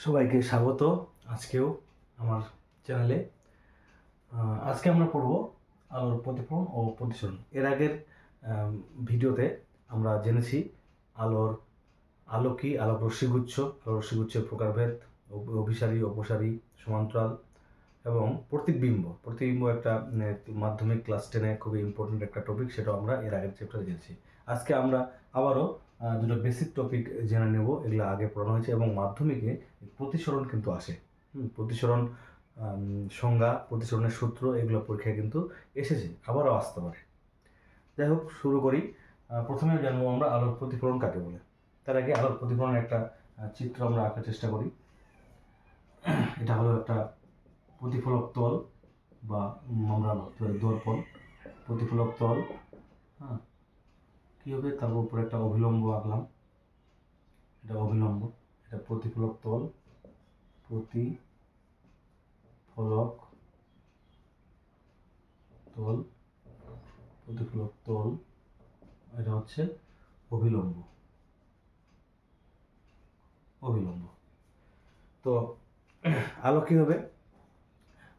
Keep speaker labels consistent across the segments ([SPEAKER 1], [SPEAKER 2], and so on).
[SPEAKER 1] সবাইকে স্বাগত আজকেও আমার চ্যানেলে। আজকে আমরা পড়ব আলোর প্রতিফলন ও প্রতিসরণ। এর আগের ভিডিওতে আমরা জেনেছি আলো কি, আলোক রশ্মিগুচ্ছ, আলোক রশ্মিগুচ্ছের প্রকারভেদ, অভিসারী, অপসারী, সমান্তরাল এবং প্রতিবিম্ব একটা মাধ্যমিক ক্লাস 10-এ খুবই ইম্পর্টেন্ট একটা টপিক, সেটা আমরা এর আগের চ্যাপ্টারে জেনেছি। আজকে আমরা আবারও দুটো বেসিক টপিক জেনে নেব, এগুলো আগে পড়ানো হয়েছে এবং মাধ্যমিকে প্রতিসরণ কিন্তু আসে। প্রতিসরণ সংজ্ঞা, প্রতিসরণের সূত্র, এগুলো পরীক্ষায় কিন্তু এসেছে, আবারও আসতে পারে। যাই হোক, শুরু করি। প্রথমে জানবো আমরা আলোর প্রতিফলন কাকে বলে। তার আগে আলোর প্রতিফলনের একটা চিত্র আমরা আঁকার চেষ্টা করি। এটা হলো একটা প্রতিফলক তল বা আমরা ভাবতে পারি দর্পণ। প্রতিফলক তল, কী হবে, তার উপর একটা অভিলম্ব আঁকলাম, এটা অভিলম্ব, এটা প্রতিফলক তল, প্রতিফলক তল, এটা হচ্ছে অভিলম্ব। তো আলো কি হবে,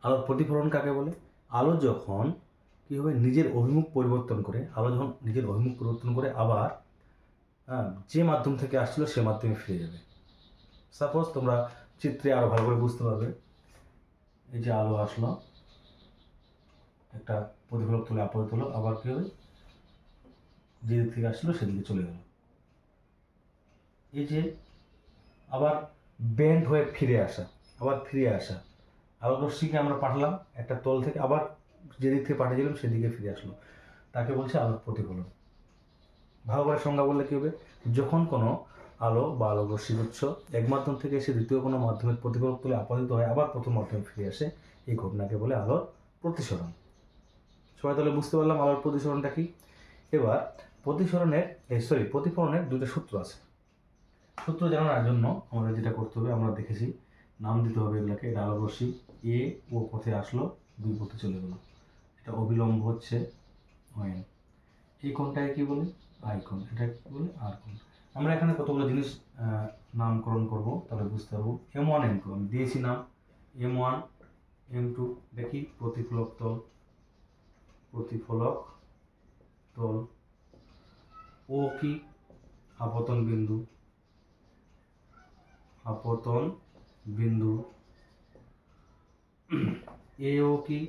[SPEAKER 1] আলোর প্রতিফলন কাকে বলে? আলো যখন কি হবে, নিজের অভিমুখ পরিবর্তন করে, আবার যে মাধ্যম থেকে আসছিল সে মাধ্যমে ফিরে যাবে। সাপোজ তোমরা চিত্রে আরো ভালো করে বুঝতে পারবে। এই যে আলো আসলো, একটা প্রতিফলক তলে আপতিত হলো, আবার কি হবে, যে দিক থেকে আসছিল সেদিকে চলে গেল। এই যে আবার বেন্ড হয়ে ফিরে আসা, আলোক রশ্মিকে আমরা পাঠালাম একটা তল থেকে, আবার যেদিক থেকে পাঠিয়েছিলাম সেদিকে ফিরে আসলো, তাকে বলছে আলোক প্রতিফলন। ভালো করে সংজ্ঞা বললে কি হবে, যখন কোনো আলো বা আলোক রশ্মিগুচ্ছ এক মাধ্যম থেকে এসে দ্বিতীয় কোনো মাধ্যমের প্রতিফলক তলে আপতিত হয়, আবার প্রথম মাধ্যমে ফিরে আসে, এই ঘটনাকে বলে আলোর প্রতিসরণ। সবাই তাহলে বুঝতে পারলাম আলোর প্রতিসরণটা কি। এবার প্রতিফলনের দুটো সূত্র আছে। সূত্র জানার জন্য আমাদের যেটা করতে হবে, আমরা দেখেছি, নাম দিতে হবে এগুলোকে। এটা আলোক রশ্মি এ ও পথে আসলো, দুই পথে চলে গেল, এটা অবিলম্ব হচ্ছে ON। এই কোণটাকে কি বলে, আই কোণ। এটা কি বলে, আর কোণ। আমরা এখানে কতগুলো জিনিস নামকরণ করব, তাহলে বুঝতে পারবো। M1 M2 আমি দিয়েছি নাম, M1 M2। দেখি প্রতিফলক তল, ও কি, আপতন বিন্দু, এও কি,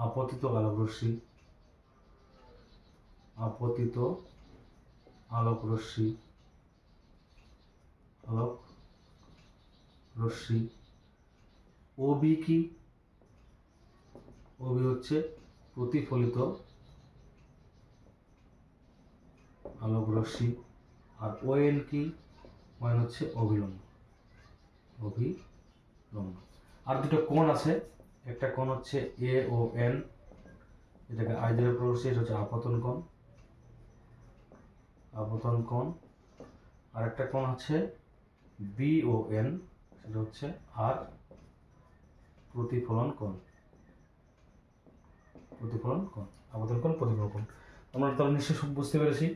[SPEAKER 1] আপতিত আলোক রশ্মি, ওবি কি, ওবি হচ্ছে প্রতিফলিত আলোক রশ্মি, আর ON কি, ON হচ্ছে অভিলম্ব। আর দুটো কোণ আছে, একটা কোণ হচ্ছে AON, এটাকে আই দ্বারা প্রকাশ করছি, এটা হচ্ছে আপতন কোণ। আর একটা কোণ হচ্ছে BON, সেটা হচ্ছে আর প্রতিফলন কোণ। আপতন কোণ, প্রতিফলন কোণ। আমরা তাহলে নিশ্চয়ই বুঝতে পেরেছি।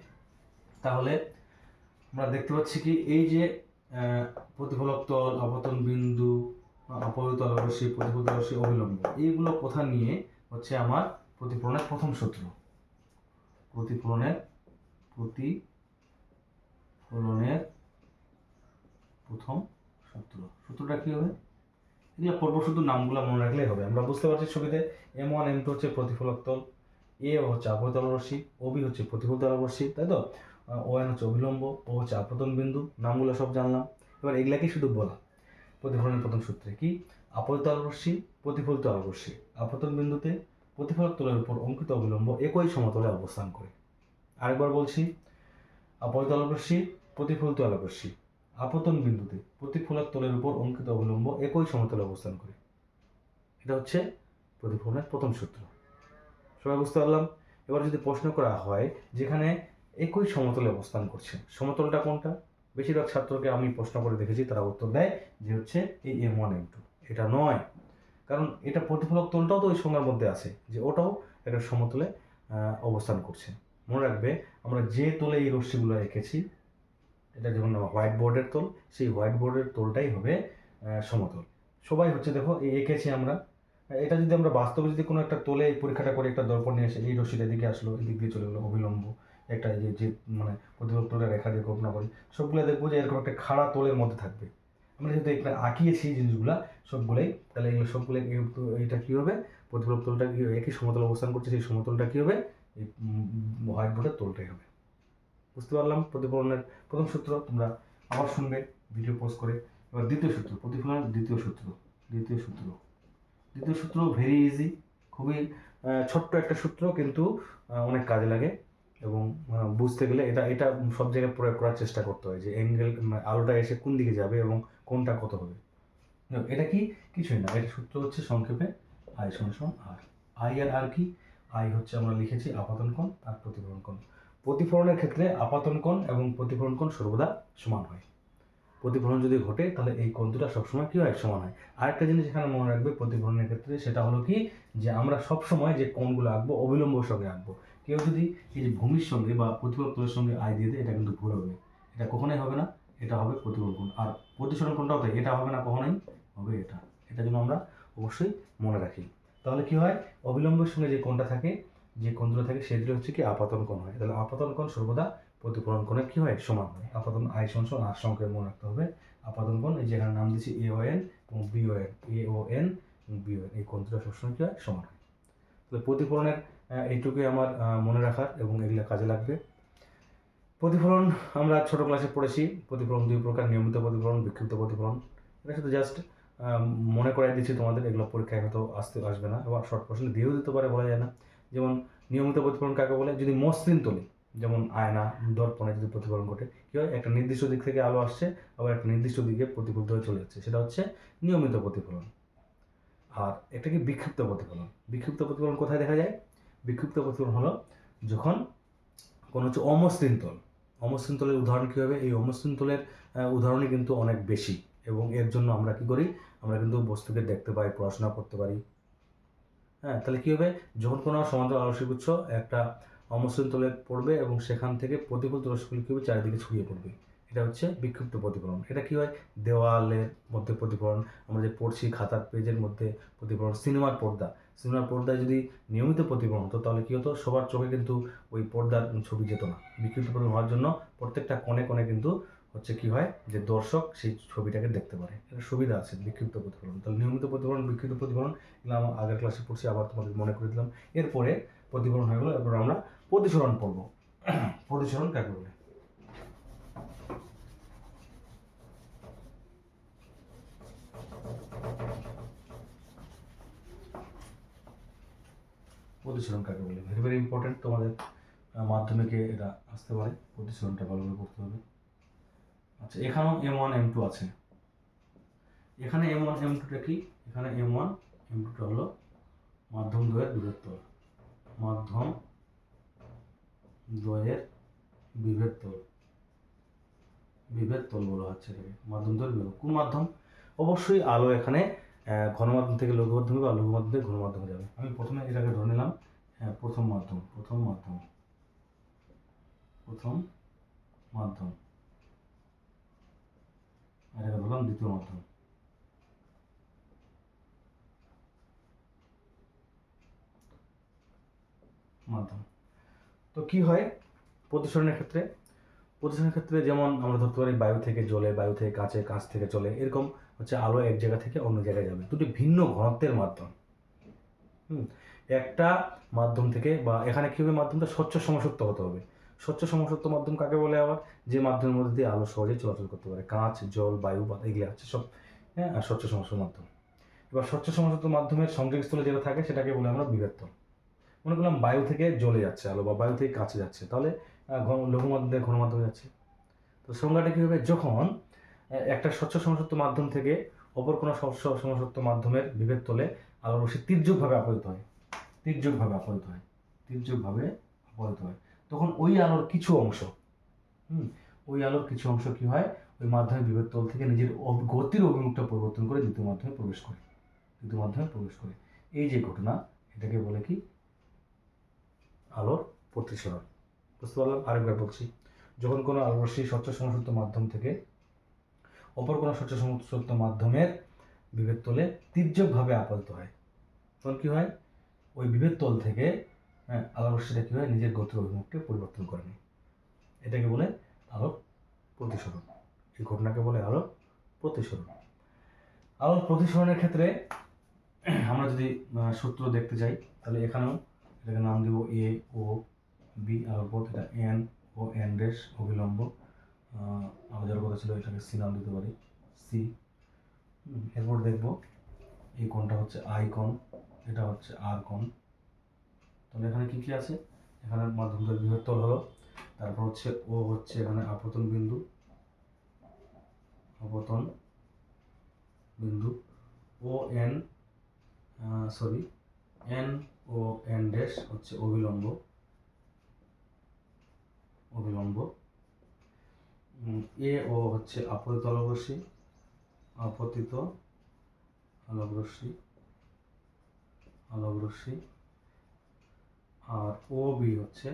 [SPEAKER 1] তাহলে আমরা দেখতে পাচ্ছি কি, এই যে প্রতিফলক তল, আপতন বিন্দু, আপতিত আলোক রশ্মি, প্রতিফলিত আলোক রশ্মি, অবিলম্ব, এইগুলো কথা নিয়ে হচ্ছে আমার প্রতিফলনের প্রথম সূত্র। সূত্রটা কি হবে, এগুলো পর্ব শুধু নামগুলো মনে রাখলেই হবে, আমরা বুঝতে পারছি ছবিতে। M1 M2 হচ্ছে প্রতিফলক তল, এ হচ্ছে আপতিত আলোক রশ্মি, OB হচ্ছে প্রতিফলিত আলোক রশ্মি, তাই তো। ON হচ্ছে অভিলম্ব, ও হচ্ছে আপতন বিন্দু, নামগুলো সব জানলাম। এবার এগুলাকে শুধু বলা প্রতিফলনের প্রথম সূত্রে কি, আপতিত আলোক রশ্মি, প্রতিফলিত আলোক রশ্মি, আপতন বিন্দুতে প্রতিফলক তলের উপর অঙ্কিত অবিলম্ব একই সমতলে অবস্থান করে। আরেকবার বলছি, আপতিত আলোক রশ্মি, প্রতিফলিত আলোক রশ্মি, আপতন বিন্দুতে প্রতিফলক তলের উপর অঙ্কিত অবিলম্ব একই সমতলে অবস্থান করে। এটা হচ্ছে প্রতিফলনের প্রথম সূত্র। সবাই বুঝতে পারলাম। এবার যদি প্রশ্ন করা হয় যেখানে একই সমতলে অবস্থান করছে, সমতলটা কোনটা? বেশিরভাগ ছাত্রকে আমি প্রশ্ন করে দেখেছি, তারা উত্তর দেয় যে হচ্ছে এই M1 M2। এটা নয়, কারণ এটা প্রতিফলক তলটাও তো ওই সংজ্ঞার মধ্যে আছে, যে ওটাও একটা সমতলে অবস্থান করছে। মনে রাখবে, আমরা যে তলে এই রশ্মিগুলো এঁকেছি এটা যেমন হোয়াইট বোর্ডের তল, সেই হোয়াইট বোর্ডের তলটাই হবে সমতল। সবাই হচ্ছে দেখো এঁকেছি আমরা। এটা যদি আমরা বাস্তবে যদি কোনো একটা তলে এই পরীক্ষাটা করে, একটা দর্পণ নিয়ে এসে এই রশ্মিটা এদিকে আসলো, এদিক দিয়ে চলে গেলো অবিলম্ব, একটা যে মানে প্রতিফলক তলের রেখা দিয়ে কল্পনা করি, সবগুলো দেখবো যে এরকম একটা খাড়া তলের মধ্যে থাকবে। আমরা যেহেতু এখানে আঁকিয়েছি জিনিসগুলা সবগুলোই, তাহলে এগুলো সবগুলো এইটা কী হবে, প্রতিফলক তলটা কি একই সমতল অবস্থান করছে, সেই সমতলটা কী হবে, এই হোয়াইট বোর্ডের তলটাই হবে। বুঝতে পারলাম প্রতিফলনের প্রথম সূত্র। তোমরা আবার শুনবে ভিডিও পোস্ট করে। এবার দ্বিতীয় সূত্র, প্রতিফলনের দ্বিতীয় সূত্র। দ্বিতীয় সূত্র ভেরি ইজি, খুবই ছোট্ট একটা সূত্র, কিন্তু অনেক কাজে লাগে। এবং বুঝতে গেলে এটা এটা সব জায়গায় প্রয়োগ করার চেষ্টা করতে হয়, যে অ্যাঙ্গেল আলোটা এসে কোন দিকে যাবে এবং কোনটা কত হবে। এটা কি কিছুই না, এটা সূত্র হচ্ছে সংক্ষেপে আই সমান আর। আই আর আর কি, আই হচ্ছে আমরা লিখেছি আপাতন কোণ আর প্রতিফলন কোণ। প্রতিফলনের ক্ষেত্রে আপাতন কোণ এবং প্রতিফলন কোণ সর্বদা সমান হয়। প্রতিফলন যদি ঘটে তাহলে এই কোণ দুটো সবসময় কী হয়, সমান হয়। আরেকটা জিনিস এখানে মনে রাখবে প্রতিফলনের ক্ষেত্রে, সেটা হলো কি, যে আমরা সবসময় যে কোণগুলো আঁকবো অবিলম্বের সঙ্গে আঁকবো। কেউ যদি এই যে ভূমির সঙ্গে বা প্রতিফলক তলের সঙ্গে আই দিয়ে দেয়, এটা কিন্তু ভুল হবে। এটা কখনোই হবে না, এটা হবে প্রতিফলন কোণ। আর প্রতিসরণ কোণটাও তাই, এটা হবে না কখনোই, হবে এটা। এটা যেন আমরা অবশ্যই মনে রাখি। তাহলে কি হয়, অবিলম্বের সঙ্গে যে কোণটা থাকে, যে কোণগুলো থাকে, সেগুলো হচ্ছে কি আপাতন কোণ হয়। তাহলে আপাতন কোণ সর্বদা প্রতিফলন কোণের কি হয়, সমান হয়। আপাতন আই সমান আর সংখ্যায় মনে রাখতে হবে। আপাতন কোণ এই যেখানে নাম দিচ্ছি এ ও এন এবং বি ও এন, এ ও এন এবং বি ও এন, এই কোণ দুটো সবসময় কি হয়, সমান হয়। তাহলে প্রতিফলনের এইটুকুই আমার মনে রাখার, এবং এগুলো কাজে লাগবে। প্রতিফলন আমরা ছোট ক্লাসে পড়েছি, প্রতিফলন দুই প্রকার, নিয়মিত প্রতিফলন, বিক্ষিপ্ত প্রতিফলন। এটা শুধু জাস্ট মনে করাই দিচ্ছি তোমাদের, এগুলো পরীক্ষায় হয়তো আসবে না, এবং শর্ট কোশ্চেন দিয়েও দিতে পারে, বলা যায় না। যেমন নিয়মিত প্রতিফলন কাকে বলে, যদি মসৃণ তলে, যেমন আয়না, দর্পণে যদি প্রতিফলন ঘটে, কী হয়, একটা নির্দিষ্ট দিক থেকে আলো আসছে, আবার একটা নির্দিষ্ট দিকে প্রতিফলিত হয়ে চলে যাচ্ছে, সেটা হচ্ছে নিয়মিত প্রতিফলন। আর একটা কি বিক্ষিপ্ত প্রতিফলন। বিক্ষিপ্ত প্রতিফলন কোথায় দেখা যায়, বিক্ষিপ্ত প্রতিফলন হলো যখন কোনো হচ্ছে অমসৃণ তল। অমসৃণ তলের উদাহরণ কী হবে, এই অমসৃণ তলের উদাহরণই কিন্তু অনেক বেশি, এবং এর জন্য আমরা কী করি, আমরা কিন্তু বস্তুকে দেখতে পাই, পড়াশোনা করতে পারি। হ্যাঁ, তাহলে কী হবে, যখন কোনো সমান্তরাল আলোকগুচ্ছ একটা অমসৃণ তলে পড়বে এবং সেখান থেকে প্রতিফলিত রশ্মিগুলো কী হবে, চারিদিকে ছড়িয়ে পড়বে, এটা হচ্ছে বিক্ষিপ্ত প্রতিফলন। এটা কী হয়, দেওয়ালের মধ্যে প্রতিফলন, আমরা যে পড়ছি খাতার পেজের মধ্যে প্রতিফলন, সিনেমার পর্দায় যদি নিয়মিত প্রতিফলন হতো, তাহলে কী হতো, সবার চোখে কিন্তু ওই পর্দার ছবি যেত না। বিক্ষিপ্ত প্রতিফলন হওয়ার জন্য প্রত্যেকটা কোণে কোণে কিন্তু হচ্ছে কী হয়, যে দর্শক সেই ছবিটাকে দেখতে পারে, এটা সুবিধা আছে বিক্ষিপ্ত প্রতিফলন। তাহলে নিয়মিত প্রতিফলন, বিক্ষিপ্ত প্রতিফলন, এগুলো আমরা আগের ক্লাসে পড়ছি, আবার তোমাদের মনে করে দিলাম। এরপরে প্রতিফলন হয়ে গেলো, এরপর আমরা প্রতিসরণ পড়ব। প্রতিসরণ কাকে বলে, প্রতিসরণ কাকে বলে, ভেরি ভেরি ইম্পর্টেন্ট, তোমাদের মাধ্যমিকে এটা আসতে পারে, প্রতিসরণটা ভালোভাবে করতে হবে। আচ্ছা, এখানেও M1 M2 আছে। এখানে M1 M2টা কি, এখানে M1 M2টা হলো মাধ্যম দ্বয়ের বিভেদ তল। মাধ্যম দ্বয়ের বিভেদ তল, বিভেদ তল বলা হচ্ছে এটাকে, মাধ্যম দ্বয়ের বিভেদ। কোন মাধ্যম, অবশ্যই আলো এখানে ঘন মাধ্যম থেকে লঘু মাধ্যমে বা লঘু মাধ্যম থেকে ঘন মাধ্যমে যাবে। আমি প্রথমে এটাকে ধরে নিলাম প্রথম মাধ্যম, আর এটা ধরলাম দ্বিতীয় মাধ্যম। তো কি হয় প্রতিসরণের ক্ষেত্রে, যেমন আমরা ধরতে পারি বায়ু থেকে জলে, বায়ু থেকে কাঁচে, কাঁচ থেকে চলে, এরকম হচ্ছে আলো এক জায়গা থেকে অন্য জায়গায় যাবে, দুটি ভিন্ন ঘনত্বের মাধ্যম। একটা মাধ্যম থেকে, বা এখানে কী হবে, মাধ্যমটা স্বচ্ছ সমসত্ব হতে হবে। স্বচ্ছ সমসত্ব মাধ্যম কাকে বলে, আবার যে মাধ্যমের মধ্যে দিয়ে আলো সহজে চলাচল করতে পারে, কাঁচ, জল, বায়ু, এগুলো হচ্ছে সব আর স্বচ্ছ সমসত্ব মাধ্যম। এবার স্বচ্ছ সমসত্ব মাধ্যমের সংযোগস্থলে যেটা থাকে সেটাকে বলে আমরা বিভেদ তল। মনে করলাম বায়ু থেকে জলে যাচ্ছে আলো, বা বায়ু থেকে কাছে যাচ্ছে, তাহলে লঘু মাধ্যম থেকে ঘন মাধ্যমে যাচ্ছে। তো সংজ্ঞাটা কী হবে, যখন একটা স্বচ্ছ সমসত্ব মাধ্যম থেকে অপর কোনো স্বচ্ছ সমসত্ব মাধ্যমের বিভেদ তলে আলোর রশ্মি তির্যকভাবে আপতিত হয়, তখন ওই আলোর কিছু অংশ কি হয়, ওই মাধ্যমের বিভেদ তল থেকে নিজের গতির অভিমুখটা পরিবর্তন করে দ্বিতীয় মাধ্যমে প্রবেশ করে। এই যে ঘটনা, এটাকে বলে কি, আলোর প্রতিসরণ। বুঝতে পারলাম, আরেকবার বলছি, যখন কোনো আলোক রশ্মি স্বচ্ছ সমসূত্র মাধ্যম থেকে অপর কোনো স্বচ্ছ সমসূত্র মাধ্যমের বিভেদ তলে তির্যকভাবে আপতিত হয়, তখন কী হয়, ওই বিভেদ তল থেকে আলোক রশ্মিটা কী হয়, নিজের গতির অভিমুখকে পরিবর্তন করে নেয়। এটাকে বলে আলোক প্রতিসরণ। এই ঘটনাকে বলে আলোক প্রতিসরণ। আলোক প্রতিসরণের ক্ষেত্রে আমরা যদি সূত্র দেখতে চাই, তাহলে এখানেও এটাকে নাম দিব এ ও বি আলোক পথ, এটা এন ও এন ড্যাশ অবিলম্ব, আমাদের কথা ছিল এটাকে সি নাম দিতে পারি, সি। এরপর দেখব এই কোণটা হচ্ছে আই কোণ, এটা হচ্ছে আর কোণ। তাহলে এখানে কি কি আছে, এখানে মাধ্যমের বৃহৎ তল হলো, তারপর হচ্ছে ও হচ্ছে এখানে আপতন বিন্দু, আপতন বিন্দু, O N N O N dash হচ্ছে অবিলম্ব, অবিলম্ব। এ ও হচ্ছে আপতিত আলোক রশ্মি, আপতিত আলোক রশ্মি, আলোক রশ্মি। আর ও বি হচ্ছে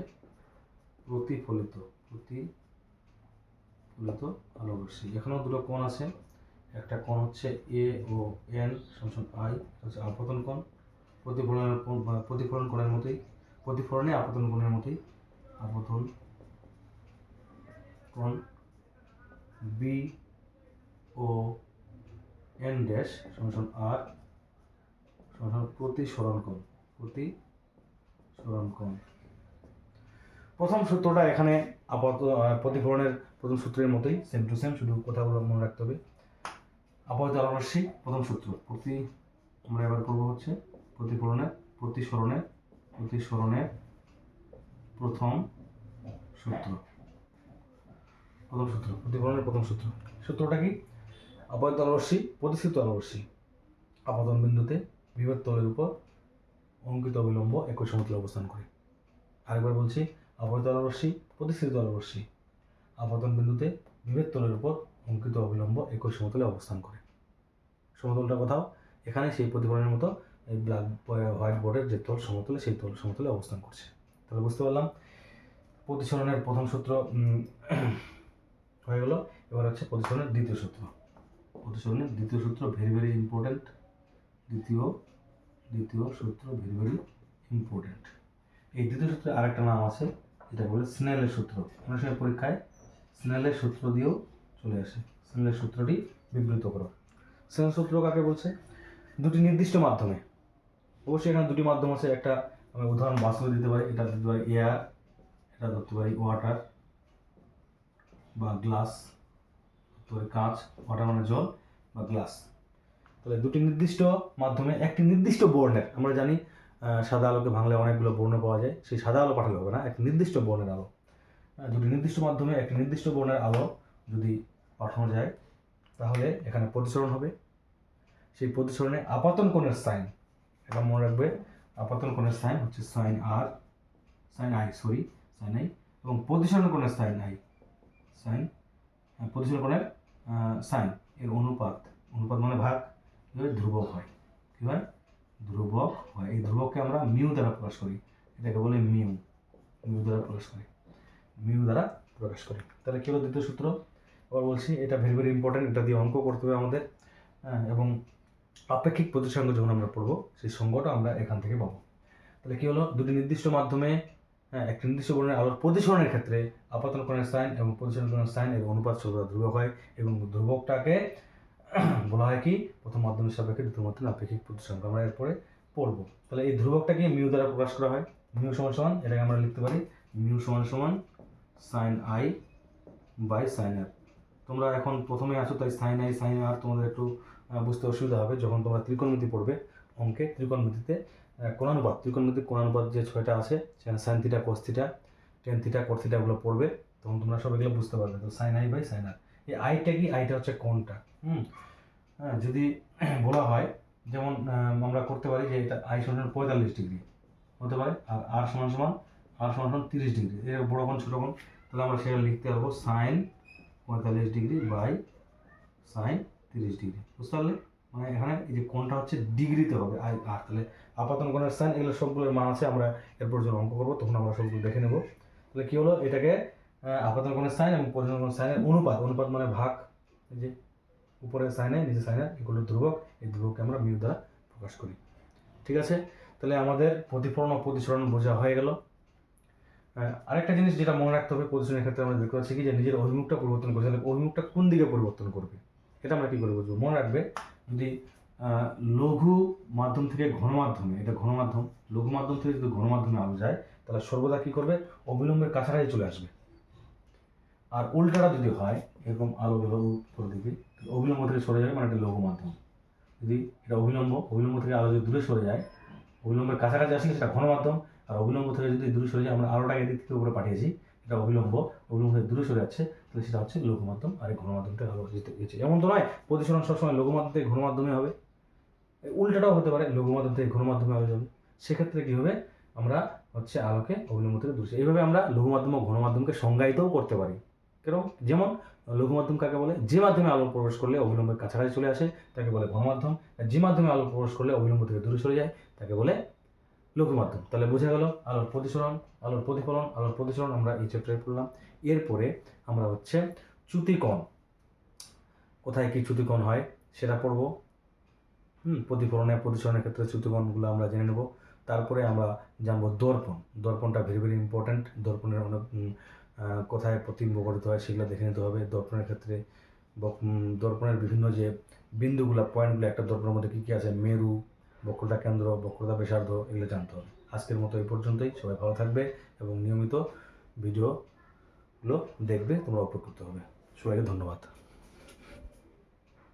[SPEAKER 1] প্রতিফলিত, প্রতিফলিত আলোক রশ্মি। এখানেও দুটো কোণ আছে, একটা কোণ হচ্ছে এ ও এন সমান আই, হচ্ছে আপতন কোণ, প্রতিফলন কোণের মতোই, প্রতিফলনে আপতন কোণের মতোই, আপতন কোণ। বি ও এন ড্যাশ সমান আর সমান প্রতিসরণ কোণ, প্রতিসরণ কোণ। প্রথম সূত্রটা এখানে প্রতিফলনের প্রথম সূত্রের মতোই, সেম টু সেম, শুধু কথাগুলো মনে রাখতে হবে। আপতিত আলোক রশ্মি প্রথম সূত্র, আমরা এবার করবো হচ্ছে প্রতিসরণের প্রথম সূত্র, প্রতিফলনের প্রথম সূত্র। সূত্রটা কি, আপতিত আলোক রশ্মি প্রতিসৃত আলোক রশ্মি আপতন বিন্দুতে বিভেদ তলের উপর অঙ্কিত অবিলম্ব একই সমতলে অবস্থান করে। আরেকবার বলছি, আপতিত আলোক রশ্মি প্রতিসৃত আলোক রশ্মি আপতন বিন্দুতে বিভেদ তলের উপর অঙ্কিত অবিলম্ব একই সমতলে অবস্থান করে। সমতলটা কোথাও, এখানে সেই প্রতিফলনের মতো এই হোয়াইট বোর্ডের যে তল সমতলে, সেই তল সমতলে অবস্থান করছে। তাহলে বুঝতে পারলাম প্রতিসরণের প্রথম সূত্র হয়ে গেল। এবার হচ্ছে প্রতিসরণের দ্বিতীয় সূত্র। প্রতিসরণের দ্বিতীয় সূত্র ভেরি ভেরি ইম্পর্টেন্ট, দ্বিতীয় সূত্র ভেরি ভেরি ইম্পর্টেন্ট। এই দ্বিতীয় সূত্রের আরেকটা নাম আছে, এটা বলে স্নেলের সূত্র। অনেক সময় পরীক্ষায় স্নেলের সূত্র দিয়েও চলে আসে, স্নেলের সূত্রটি বিবৃত করো। স্নেলের সূত্র কাকে বলছে, দুটি নির্দিষ্ট মাধ্যমে, অবশ্যই এখানে দুটি মাধ্যম আছে, একটা আমি উদাহরণ বাস্তবে দিতে পারি, এটা দিতে পারি এয়ার, এটা ধরতে পারি ওয়াটার বা গ্লাস, ধরতে পারি কাঁচ, ওয়াটার মানে জল বা গ্লাস। তাহলে দুটি নির্দিষ্ট মাধ্যমে একটি নির্দিষ্ট বর্ণের, আমরা জানি সাদা আলোকে ভাঙলে অনেকগুলো বর্ণ পাওয়া যায়, সেই সাদা আলো পাঠালে হবে না, একটি নির্দিষ্ট বর্ণের আলো, দুটি নির্দিষ্ট মাধ্যমে একটি নির্দিষ্ট বর্ণের আলো যদি পাঠানো যায়, তাহলে এখানে প্রতিসরণ হবে। সেই প্রতিসরণে আপতন কোণের সাইন, এটা মনে রাখবে, আপতন কোণের সাইন হচ্ছে সাইন আই, এবং প্রতিসরণ কোণের সাইন আই, প্রতিসরণ কোণের সাইন এর অনুপাত মানে ভাগ, কি হয়, ধ্রুবক হয়। কি হয়, ধ্রুবক হয়। এই ধ্রুবককে আমরা মিউ দ্বারা প্রকাশ করি, এটাকে বলে মিউ দ্বারা প্রকাশ করি। তাহলে কি হলো দ্বিতীয় সূত্র। আবার বলছি, এটা ভেরি ভেরি ইম্পর্টেন্ট, এটা দিয়ে অঙ্ক করতে হবে আমাদের, এবং আপেক্ষিক প্রতিসঙ্গ যখন আমরা পড়বো, সেই সঙ্গটা আমরা এখান থেকে পাবো। তাহলে কি হলো, দুটি নির্দিষ্ট মাধ্যমে একটি নির্দিষ্ট বর্ণের আলোর প্রতিসরণের ক্ষেত্রে আপতন কোণের সাইন এবং প্রতিসরণ কোণের সাইন এর অনুপাত সর্বদা ধ্রুবক হয়, এবং ধ্রুবকটাকে বলা হয় কি, প্রথম মাধ্যমের সাপেক্ষে দ্বিতীয় মাধ্যমের আপেক্ষিক প্রতিসঙ্গ। আমরা এরপরে পড়বো। তাহলে এই ধ্রুবকটাকে মিউ দ্বারা প্রকাশ করা হয়। মিউ সমান এটাকে আমরা লিখতে পারি মিউ সমান সাইন আই বাই সাইন আর। তোমরা এখন প্রথমে আসো, তাই সাইন আই সাইন আর তোমাদের একটু বুঝতে অসুবিধা হবে যখন তোমরা ত্রিকোণমিতি পড়বে। অঙ্কে ত্রিকোণমিতিতে ত্রিকোণমিতিক কোণানুপাত যে 6টা আছে, সেখানে sine theta, cos theta, tan theta, cot থিটাগুলো পড়বে, তখন তোমরা সব এগুলো বুঝতে পারবে। তো sine I by sine R, এই আইটা কি, আইটা হচ্ছে কোণটা। যদি বলা হয়, যেমন আমরা করতে পারি যে এটা আই সমান 45 ডিগ্রি হতে পারে, আর আর সমান 30 ডিগ্রি, এর বড় কোণ ছোট কোণ, তাহলে আমরা সেটা লিখতে পারবো sine 45 degree by sine 30 degree. বুঝতে পারলে, মানে এখানে এই যে কোণটা হচ্ছে ডিগ্রিতে হবে আর। তাহলে আপতন কোণের সাইন, এগুলো সবগুলোর মান আছে, আমরা এরপর যখন অঙ্ক করবো তখন আমরা সবগুলো দেখে নেব। তাহলে কি হলো, এটাকে আপাতন কোণের সাইন এবং পরিচালন কোণের সাইনের অনুপাত মানে ভাগ, এই যে উপরে সাইনে নিচে সাইনের এগুলো ধ্রুবক, এই ধ্রুবককে আমরা মিউ দ্বারা প্রকাশ করি। ঠিক আছে, তাহলে আমাদের প্রতিফলন ও প্রতিসরণ বোঝা হয়ে গেল। আরেকটা জিনিস যেটা মনে রাখতে হবে প্রতিসরণের ক্ষেত্রে আমরা দেখতে পাচ্ছি কি যে নিজের অভিমুখটা পরিবর্তন করছে, তাহলে অভিমুখটা কোন দিকে পরিবর্তন করবে এটা আমরা কী করে বুঝবো। মনে রাখবে যদি লঘু মাধ্যম থেকে ঘন মাধ্যমে, এটা ঘন মাধ্যম, লঘু মাধ্যম থেকে যদি ঘন মাধ্যমে আলো যায় তাহলে সর্বদা কী করবে, অবিলম্বের কাছাকাছি চলে আসবে। আর উল্টাটা যদি হয়, এরকম আলো গেল উপর দিকে, অবিলম্ব থেকে সরে যাবে, মানে এটা লঘু মাধ্যম। যদি এটা অবিলম্ব থেকে আলো যদি দূরে সরে যায়, অবিলম্বের কাছাকাছি আসলে সেটা ঘন মাধ্যম, আর অবিলম্ব থেকে যদি দূরে সরে যায়, আমরা আলোটাকে এদিক থেকে উপরে পাঠিয়েছি, এটা অবিলম্ব থেকে দূরে সরে যাচ্ছে, তাহলে সেটা হচ্ছে লঘু মাধ্যম, আর এই ঘন মাধ্যম থেকে আলো যেতে গেছে। এমন তো নয় প্রতিসরণ সবসময় লঘু মাধ্যম থেকে ঘন মাধ্যমে হবে, উল্টাটাও হতে পারে, লঘু মাধ্যম থেকে ঘন মাধ্যমে আলো যাবে। সেক্ষেত্রে কী হবে, আমরা হচ্ছে আলোকে অবিলম্ব থেকে দূরে, এইভাবে আমরা লঘু মাধ্যম ও ঘন মাধ্যমকে সংজ্ঞায়িতও করতে পারি। কেরকম, যেমন লঘু মাধ্যম কাকে বলে, যে মাধ্যমে আলো প্রবেশ করলে অবিলম্বের কাছাকাছি চলে আসে তাকে বলে ঘন মাধ্যম, যে মাধ্যমে আলো প্রবেশ করলে অবিলম্ব থেকে দূরে সরে যায় তাকে বলে লঘু মাধ্যম। তাহলে বোঝা গেল আলোর প্রতিসরণ, আলোর প্রতিফলন, আলোর প্রতিসরণ আমরা এই চ্যাপ্টারে পড়লাম। এরপরে আমরা হচ্ছে চ্যুতিকোণ, কোথায় কি চ্যুতিকোণ হয় সেটা পড়বো। প্রতিসরণের ক্ষেত্রে চ্যুতিকোণগুলো আমরা জেনে নেব। তারপরে আমরা জানবো দর্পণ। দর্পণটা ভেরি ভেরি ইম্পর্ট্যান্ট। দর্পণের অনেক কোথায় প্রতিবিম্ব গঠিত হয় সেগুলো দেখে নিতে হবে। দর্পণের ক্ষেত্রে দর্পণের বিভিন্ন যে বিন্দুগুলো, পয়েন্টগুলো, একটা দর্পণের মধ্যে কী কী আছে, মেরু, বক্রতা কেন্দ্র, বক্রতা ব্যাসার্ধ, এগুলো জানতে হবে। আজকের মতো এই পর্যন্তই। সবাই ভালো থাকবে এবং নিয়মিত ভিডিওগুলো দেখবে, তোমরা উপকৃত হবে। সবাইকে ধন্যবাদ।